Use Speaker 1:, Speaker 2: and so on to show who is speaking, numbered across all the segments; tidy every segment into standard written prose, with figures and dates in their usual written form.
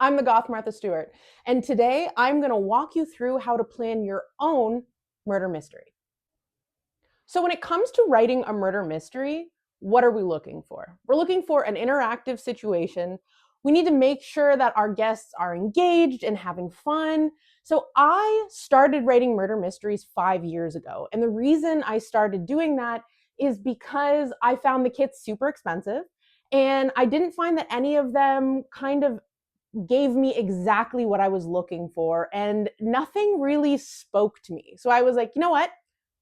Speaker 1: I'm the Goth Martha Stewart, and today I'm going to walk you through how to plan your own murder mystery. So, when it comes to writing a murder mystery, what are we looking for? We're looking for an interactive situation. We need to make sure that our guests are engaged and having fun. So, I started writing murder mysteries 5 years ago. And the reason I started doing that is because I found the kits super expensive. And I didn't find that any of them kind of gave me exactly what I was looking for, and nothing really spoke to me. So I was like, you know what?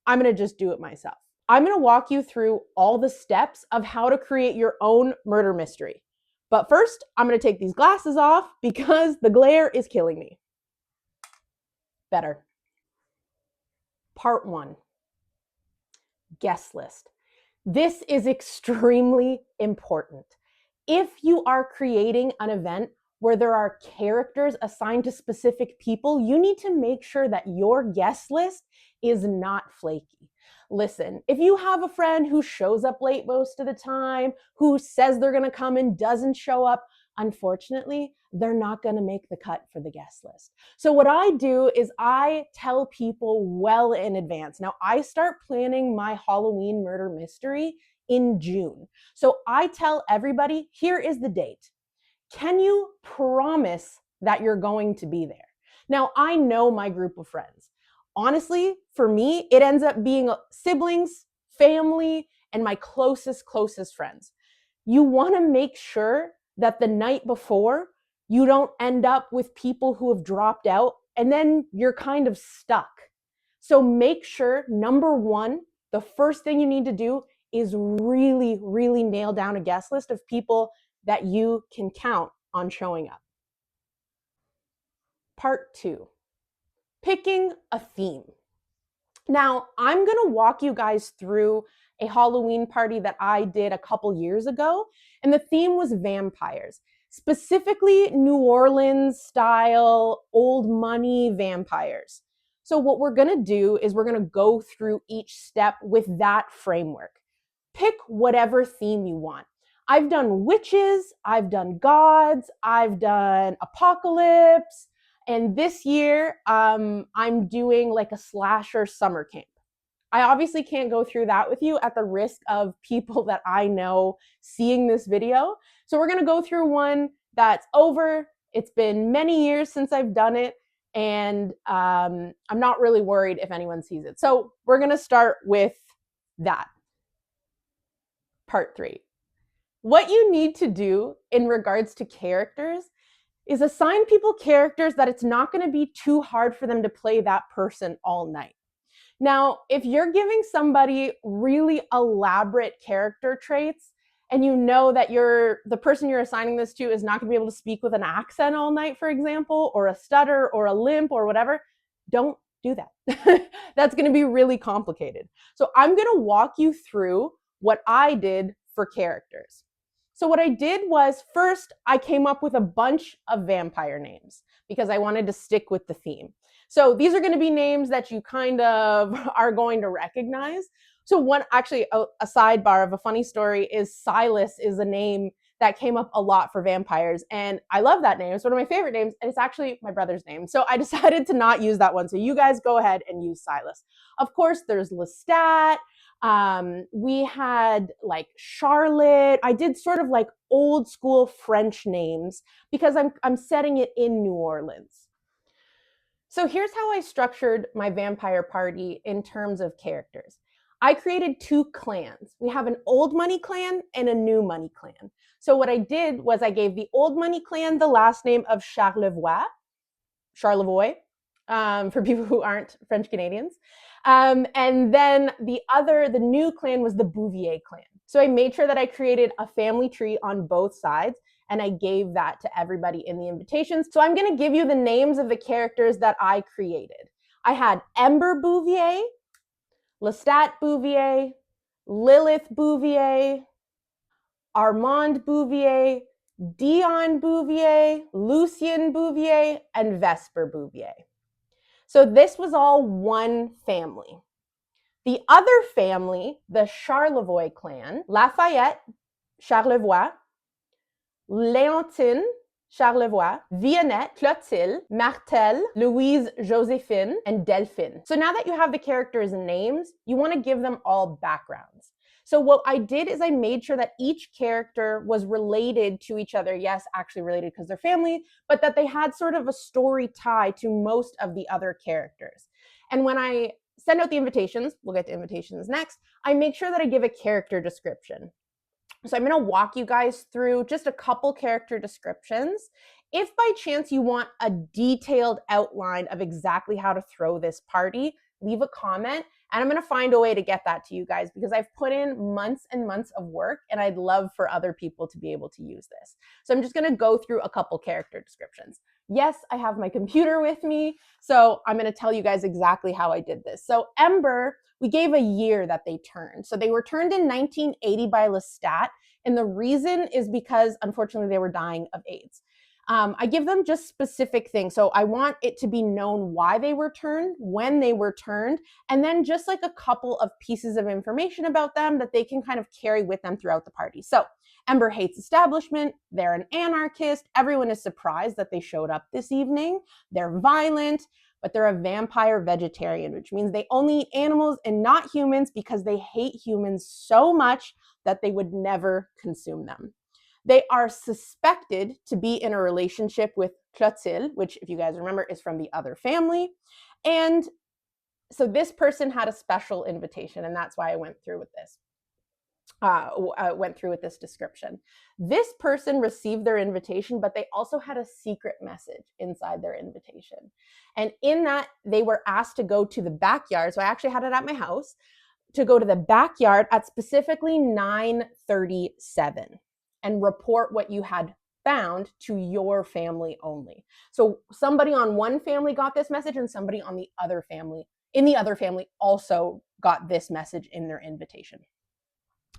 Speaker 1: I'm going to just do it myself. I'm going to walk you through all the steps of how to create your own murder mystery. But first, I'm going to take these glasses off because the glare is killing me. Better. Part 1. Guest list. This is extremely important. If you are creating an event where there are characters assigned to specific people, you need to make sure that your guest list is not flaky. Listen, if you have a friend who shows up late most of the time, who says they're going to come and doesn't show up, unfortunately, they're not going to make the cut for the guest list. So what I do is I tell people well in advance. Now, I start planning my Halloween murder mystery in June. So I tell everybody, here is the date. Can you promise that you're going to be there? Now, I know my group of friends. Honestly, for me, it ends up being siblings, family, and my closest friends. You want to make sure that the night before, you don't end up with people who have dropped out and then you're kind of stuck. So make sure, number one, the first thing you need to do is really nail down a guest list of people that you can count on showing up. Part 2, picking a theme. Now, I'm going to walk you guys through a Halloween party that I did a couple years ago, and the theme was vampires, specifically New Orleans style, old money vampires. So what we're going to do is we're going to go through each step with that framework. Pick whatever theme you want. I've done witches, I've done gods, I've done apocalypse, and this year I'm doing like a slasher summer camp. I obviously can't go through that with you at the risk of people that I know seeing this video. So we're going to go through one that's over. It's been many years since I've done it, and I'm not really worried if anyone sees it. So we're going to start with that. Part 3. What you need to do in regards to characters is assign people characters that it's not going to be too hard for them to play that person all night. Now, if you're giving somebody really elaborate character traits and you know that the person you're assigning this to is not going to be able to speak with an accent all night, for example, or a stutter or a limp or whatever, don't do that. That's going to be really complicated. So I'm going to walk you through what I did for characters. So what I did was, first, I came up with a bunch of vampire names because I wanted to stick with the theme. So these are going to be names that you kind of are going to recognize. So one, actually, a sidebar of a funny story is Silas is a name that came up a lot for vampires. And I love that name. It's one of my favorite names. And it's actually my brother's name. So I decided to not use that one. So you guys go ahead and use Silas. Of course, there's Lestat. We had like Charlotte. I did sort of like old school French names because I'm setting it in New Orleans. So here's how I structured my vampire party in terms of characters. I created 2 clans. We have an old money clan and a new money clan. So what I did was I gave the old money clan the last name of Charlevoix, for people who aren't French Canadians. And then the new clan was the Bouvier clan. So I made sure that I created a family tree on both sides, and I gave that to everybody in the invitations. So I'm going to give you the names of the characters that I created. I had Ember Bouvier, Lestat Bouvier, Lilith Bouvier, Armand Bouvier, Dion Bouvier, Lucien Bouvier, and Vesper Bouvier. So this was all one family. The other family, the Charlevoix clan, Lafayette, Charlevoix, Léontine, Charlevoix, Vionnette, Clotilde, Martel, Louise, Joséphine, and Delphine. So now that you have the characters' names, you want to give them all backgrounds. So what I did is I made sure that each character was related to each other. Yes, actually related because they're family, but that they had sort of a story tie to most of the other characters. And when I send out the invitations, we'll get to invitations next, I make sure that I give a character description. So I'm going to walk you guys through just a couple character descriptions. If by chance you want a detailed outline of exactly how to throw this party, leave a comment and I'm going to find a way to get that to you guys because I've put in months and months of work and I'd love for other people to be able to use this. So I'm just going to go through a couple character descriptions. Yes, I have my computer with me, so I'm going to tell you guys exactly how I did this. So Ember, we gave a year that they turned. So they were turned in 1980 by Lestat, and the reason is because, unfortunately, they were dying of AIDS. I give them just specific things. So I want it to be known why they were turned, when they were turned, and then just like a couple of pieces of information about them that they can kind of carry with them throughout the party. So Ember hates establishment. They're an anarchist. Everyone is surprised that they showed up this evening. They're violent, but they're a vampire vegetarian, which means they only eat animals and not humans because they hate humans so much that they would never consume them. They are suspected to be in a relationship with Clotilde, which, if you guys remember, is from the other family. And so this person had a special invitation, and that's why I went through with this. Went through with this description. This person received their invitation, but they also had a secret message inside their invitation. And in that, they were asked to go to the backyard. So I actually had it at my house to go to the backyard at specifically 9:37 and report what you had found to your family only. So somebody on one family got this message and somebody on the other family, also got this message in their invitation.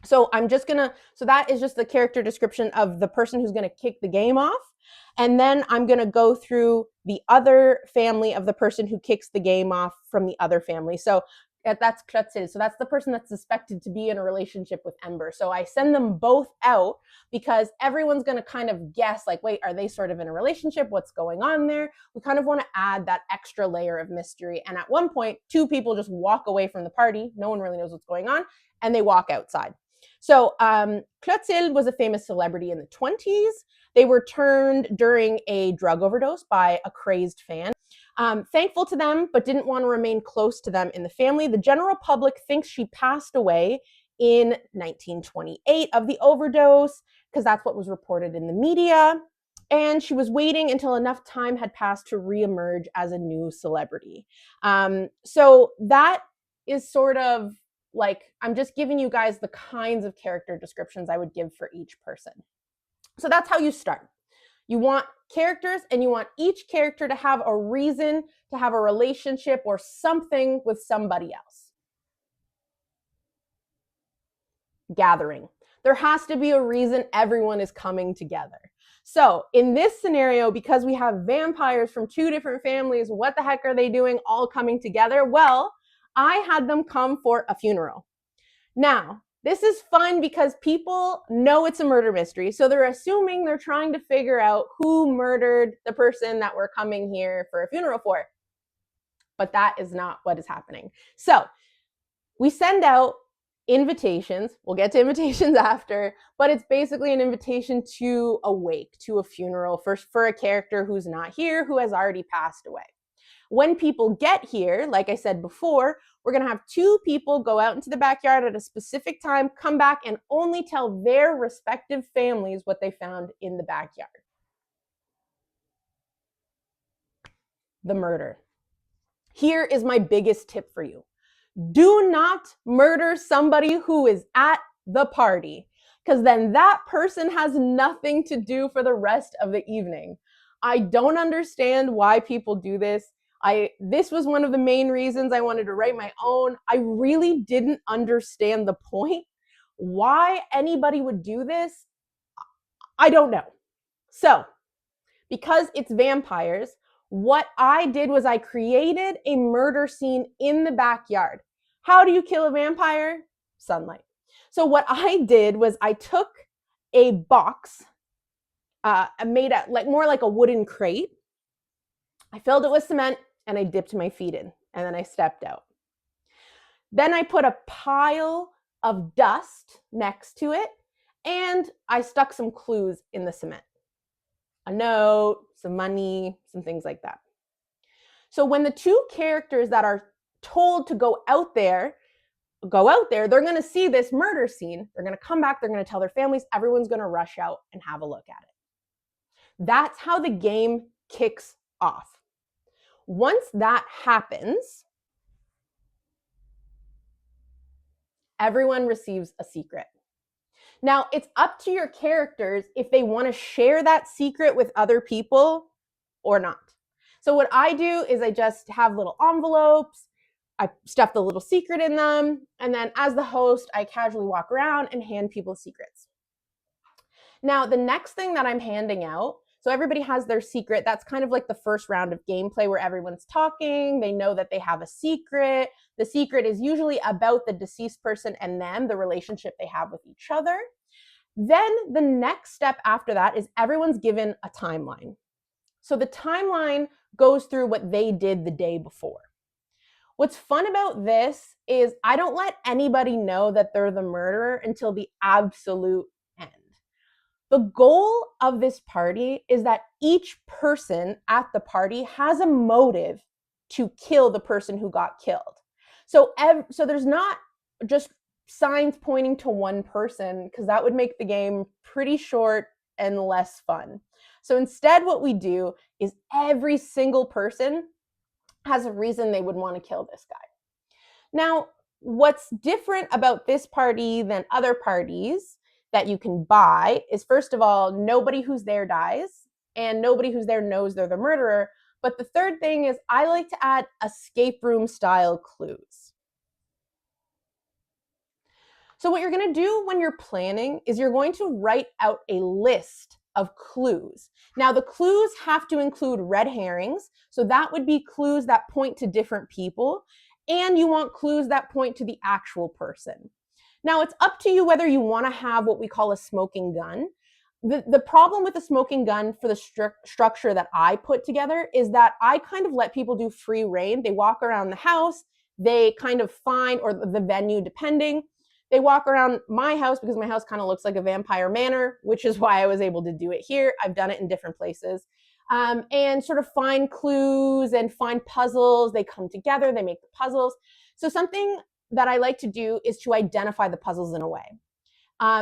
Speaker 1: So that is just the character description of the person who's going to kick the game off. And then I'm going to go through the other family of the person who kicks the game off from the other family. So that's Clotilde. So that's the person that's suspected to be in a relationship with Ember. So I send them both out because everyone's going to kind of guess, like, wait, are they sort of in a relationship? What's going on there? We kind of want to add that extra layer of mystery. And at one point, two people just walk away from the party. No one really knows what's going on. And they walk outside. So Clotilde was a famous celebrity in the 20s. They were turned during a drug overdose by a crazed fan. Thankful to them, but didn't want to remain close to them in the family. The general public thinks she passed away in 1928 of the overdose because that's what was reported in the media. And she was waiting until enough time had passed to reemerge as a new celebrity. So that is sort of like, I'm just giving you guys the kinds of character descriptions I would give for each person. So that's how you start. You want characters and you want each character to have a reason to have a relationship or something with somebody else. Gathering. There has to be a reason everyone is coming together. So in this scenario, because we have vampires from two different families, what the heck are they doing all coming together? Well, I had them come for a funeral. Now, this is fun because people know it's a murder mystery, so they're assuming they're trying to figure out who murdered the person that we're coming here for a funeral for. But that is not what is happening. So we send out invitations. We'll get to invitations after, but it's basically an invitation to a wake, to a funeral for a character who's not here, who has already passed away. When people get here, like I said before, we're going to have two people go out into the backyard at a specific time, come back, and only tell their respective families what they found in the backyard. The murder. Here is my biggest tip for you. Do not murder somebody who is at the party, because then that person has nothing to do for the rest of the evening. I don't understand why people do this. This was one of the main reasons I wanted to write my own. I really didn't understand the point. Why anybody would do this, I don't know. So, because it's vampires, what I did was I created a murder scene in the backyard. How do you kill a vampire? Sunlight. So what I did was I took a box made it like more like a wooden crate. I filled it with cement and I dipped my feet in, and then I stepped out. Then I put a pile of dust next to it, and I stuck some clues in the cement. A note, some money, some things like that. So when the two characters that are told to go out there, they're going to see this murder scene. They're going to come back. They're going to tell their families. Everyone's going to rush out and have a look at it. That's how the game kicks off. Once that happens, everyone receives a secret. Now, it's up to your characters if they want to share that secret with other people or not. So what I do is I just have little envelopes. I stuff the little secret in them. And then as the host, I casually walk around and hand people secrets. Now, the next thing that I'm handing out, so everybody has their secret. That's kind of like the first round of gameplay where everyone's talking. They know that they have a secret. The secret is usually about the deceased person and them, the relationship they have with each other. Then the next step after that is everyone's given a timeline. So the timeline goes through what they did the day before. What's fun about this is I don't let anybody know that they're the murderer until the absolute end. The goal of this party is that each person at the party has a motive to kill the person who got killed. So there's not just signs pointing to one person, because that would make the game pretty short and less fun. So instead, what we do is every single person has a reason they would want to kill this guy. Now, what's different about this party than other parties that you can buy is, first of all, nobody who's there dies, and nobody who's there knows they're the murderer. But the third thing is I like to add escape room style clues. So what you're going to do when you're planning is you're going to write out a list of clues. Now, the clues have to include red herrings. So that would be clues that point to different people. And you want clues that point to the actual person. Now, it's up to you whether you want to have what we call a smoking gun. The problem with the smoking gun for the structure that I put together is that I kind of let people do free reign. They walk around the house, they kind of find, or the venue depending, they walk around my house because my house kind of looks like a vampire manor, which is why I was able to do it here. I've done it in different places. And sort of find clues and find puzzles. They come together, they make the puzzles. So something that I like to do is to identify the puzzles in a way.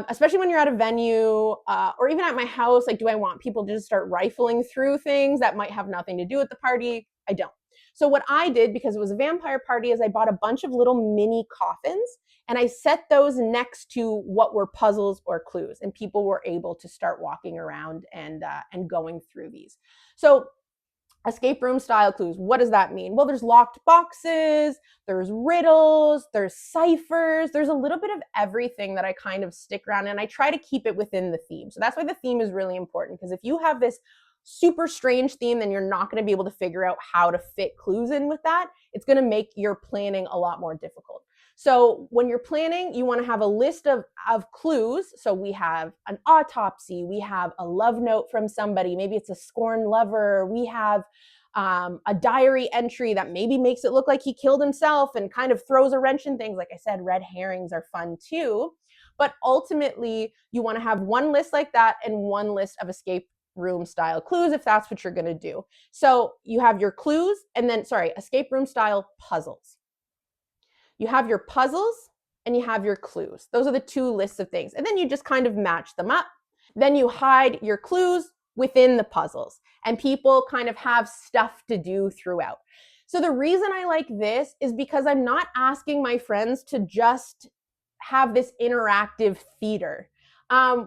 Speaker 1: Especially when you're at a venue or even at my house, like, do I want people to just start rifling through things that might have nothing to do with the party? I don't. So what I did, because it was a vampire party, is I bought a bunch of little mini coffins and I set those next to what were puzzles or clues, and people were able to start walking around and going through these. So escape room style clues, what does that mean? Well, there's locked boxes, there's riddles, there's ciphers, there's a little bit of everything that I kind of stick around, and I try to keep it within the theme. So that's why the theme is really important, because if you have this super strange theme, then you're not going to be able to figure out how to fit clues in with that. It's going to make your planning a lot more difficult. So when you're planning, you want to have a list of clues. So we have an autopsy, we have a love note from somebody, maybe it's a scorned lover, we have a diary entry that maybe makes it look like he killed himself and kind of throws a wrench in things. Like I said, red herrings are fun too. But ultimately, you want to have one list like that and one list of escape room style clues if that's what you're going to do. So you have your clues and then, escape room style puzzles. You have your puzzles and you have your clues. Those are the two lists of things. And then you just kind of match them up. Then you hide your clues within the puzzles, and people kind of have stuff to do throughout. So the reason I like this is because I'm not asking my friends to just have this interactive theater,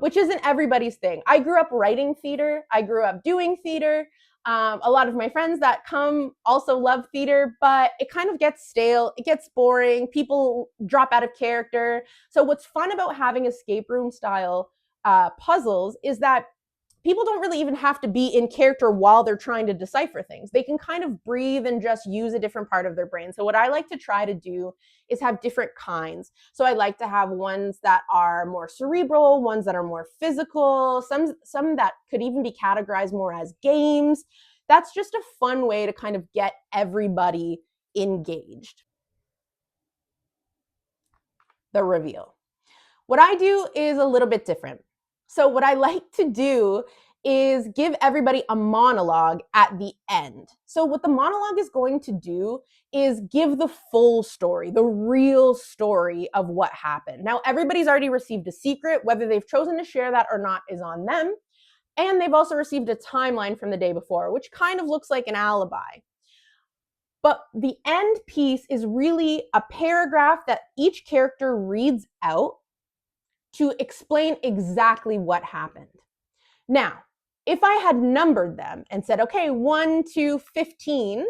Speaker 1: which isn't everybody's thing. I grew up writing theater. I grew up doing theater. A lot of my friends that come also love theater, but it kind of gets stale. It gets boring. People drop out of character. So what's fun about having escape room style puzzles is that people don't really even have to be in character while they're trying to decipher things. They can kind of breathe and just use a different part of their brain. So what I like to try to do is have different kinds. So I like to have ones that are more cerebral, ones that are more physical, some that could even be categorized more as games. That's just a fun way to kind of get everybody engaged. The reveal. What I do is a little bit different. So what I like to do is give everybody a monologue at the end. So what the monologue is going to do is give the full story, the real story of what happened. Now, everybody's already received a secret. Whether they've chosen to share that or not is on them. And they've also received a timeline from the day before, which kind of looks like an alibi. But the end piece is really a paragraph that each character reads out to explain exactly what happened. Now, if I had numbered them and said, okay, 1 to 15,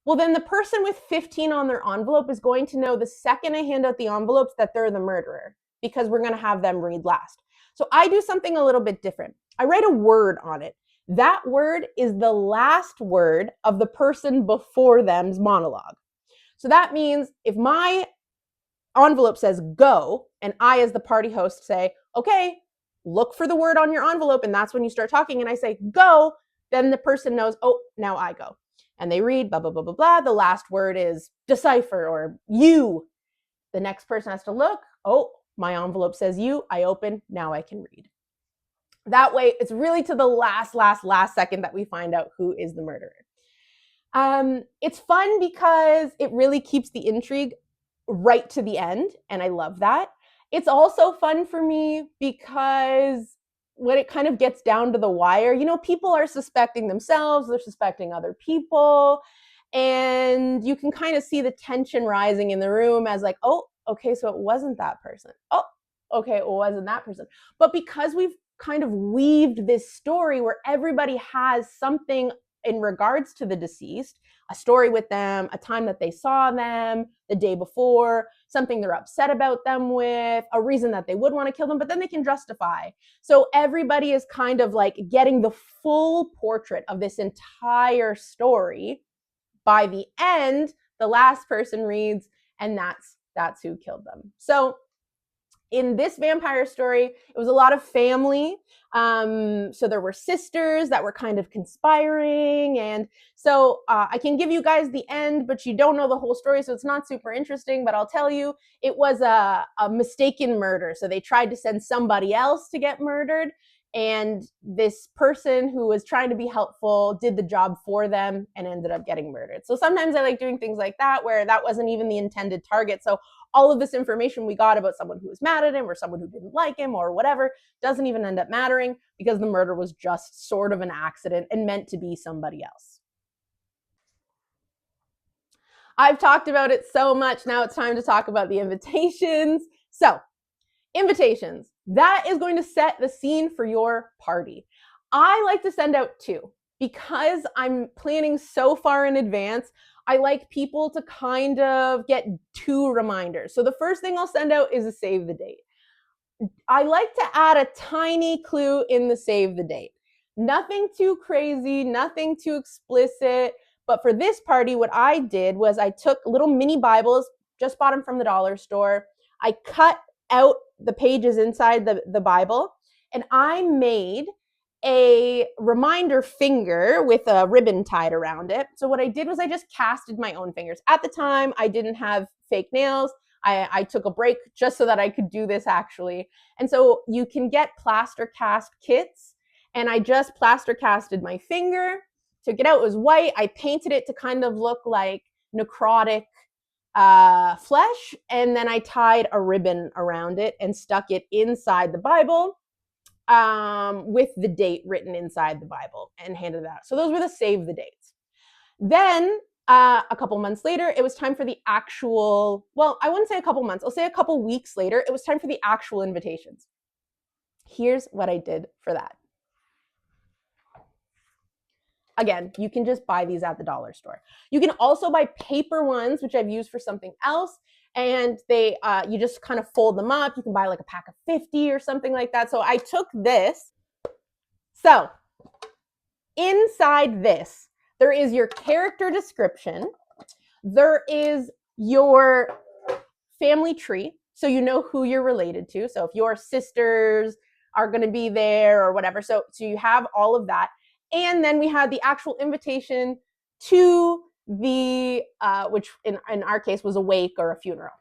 Speaker 1: well, then the person with 15 on their envelope is going to know the second I hand out the envelopes that they're the murderer, because we're going to have them read last. So I do something a little bit different. I write a word on it. That word is the last word of the person before them's monologue. So that means if my envelope says go, and I, as the party host, say, okay, look for the word on your envelope, and that's when you start talking, and I say go, then the person knows, oh, now I go. And they read blah, blah, blah, blah, blah. The last word is decipher or you. The next person has to look, oh, my envelope says you, I open, now I can read. That way, it's really to the last second that we find out who is the murderer. It's fun because it really keeps the intrigue right to the end, and I love that. It's also fun for me because when it kind of gets down to the wire, people are suspecting themselves, they're suspecting other people, and you can kind of see the tension rising in the room as like, oh, okay, so it wasn't that person. Oh, okay, it wasn't that person. But because we've kind of weaved this story where everybody has something in regards to the deceased, a story with them, a time that they saw them the day before, something they're upset about them with, a reason that they would want to kill them, but then they can justify. So everybody is kind of like getting the full portrait of this entire story. By the end, the last person reads, and that's who killed them. So in this vampire story, it was a lot of family. So there were sisters that were kind of conspiring. And so I can give you guys the end, but you don't know the whole story, so it's not super interesting. But I'll tell you, it was a mistaken murder. So they tried to send somebody else to get murdered. And this person who was trying to be helpful did the job for them and ended up getting murdered. So sometimes I like doing things like that, where that wasn't even the intended target. So all of this information we got about someone who was mad at him or someone who didn't like him or whatever doesn't even end up mattering, because the murder was just sort of an accident and meant to be somebody else. I've talked about it so much. Now it's time to talk about the invitations. So, invitations. That is going to set the scene for your party. I like to send out 2 because I'm planning so far in advance. I like people to kind of get 2 reminders. So the first thing I'll send out is a save the date. I like to add a tiny clue in the save the date. Nothing too crazy, nothing too explicit. But for this party, what I did was I took little mini Bibles, just bought them from the dollar store. I cut out the pages inside the Bible, and I made a reminder finger with a ribbon tied around it. So what I did was I just casted my own fingers. At the time, I didn't have fake nails. I took a break just so that I could do this actually. And so you can get plaster cast kits, and I just plaster casted my finger, took it out, it was white. I painted it to kind of look like necrotic flesh, and then I tied a ribbon around it and stuck it inside the Bible with the date written inside the Bible and handed it out. So those were the save the dates. Then a couple months later, it was time for the actual, well, I wouldn't say a couple months, I'll say a couple weeks later, it was time for the actual invitations. Here's what I did for that. Again, you can just buy these at the dollar store. You can also buy paper ones, which I've used for something else, and they you just kind of fold them up. You can buy like a pack of 50 or something like that. So I took this, So inside this, there is your character description. There is your family tree, so you know who you're related to. So if your sisters are going to be there or whatever, so you have all of that. And then we had the actual invitation to the which in our case was a wake or a funeral.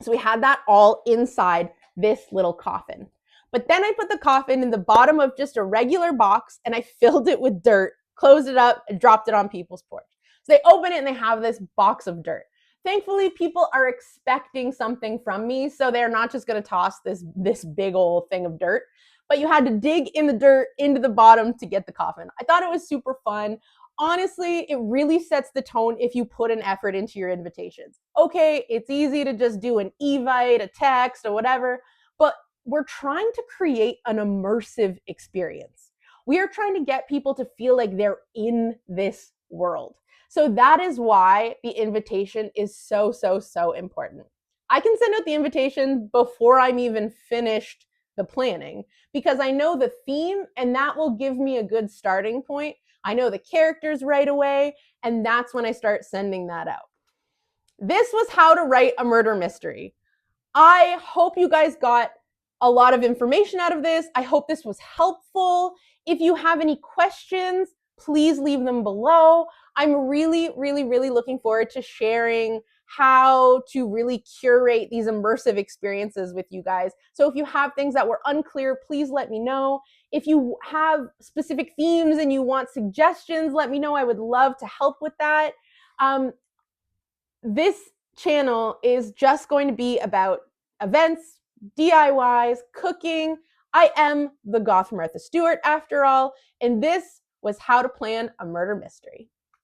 Speaker 1: So we had that all inside this little coffin. But then I put the coffin in the bottom of just a regular box and I filled it with dirt, closed it up, and dropped it on people's porch. So they open it and they have this box of dirt. Thankfully, people are expecting something from me, so they're not just going to toss this big old thing of dirt. But you had to dig in the dirt into the bottom to get the coffin. I thought it was super fun. Honestly, it really sets the tone if you put an effort into your invitations. Okay, it's easy to just do an evite, a text, or whatever, but we're trying to create an immersive experience. We are trying to get people to feel like they're in this world. So that is why the invitation is so, so, so important. I can send out the invitation before I'm even finished the planning because I know the theme and that will give me a good starting point. I know the characters right away, and that's when I start sending that out. This was how to write a murder mystery. I hope you guys got a lot of information out of this. I hope this was helpful. If you have any questions, please leave them below. I'm really, really, really looking forward to sharing how to really curate these immersive experiences with you guys. So if you have things that were unclear, please let me know. If you have specific themes and you want suggestions, let me know. I would love to help with that. This channel is just going to be about events, DIYs, cooking. I am the Goth Martha Stewart after all, and this was how to plan a murder mystery.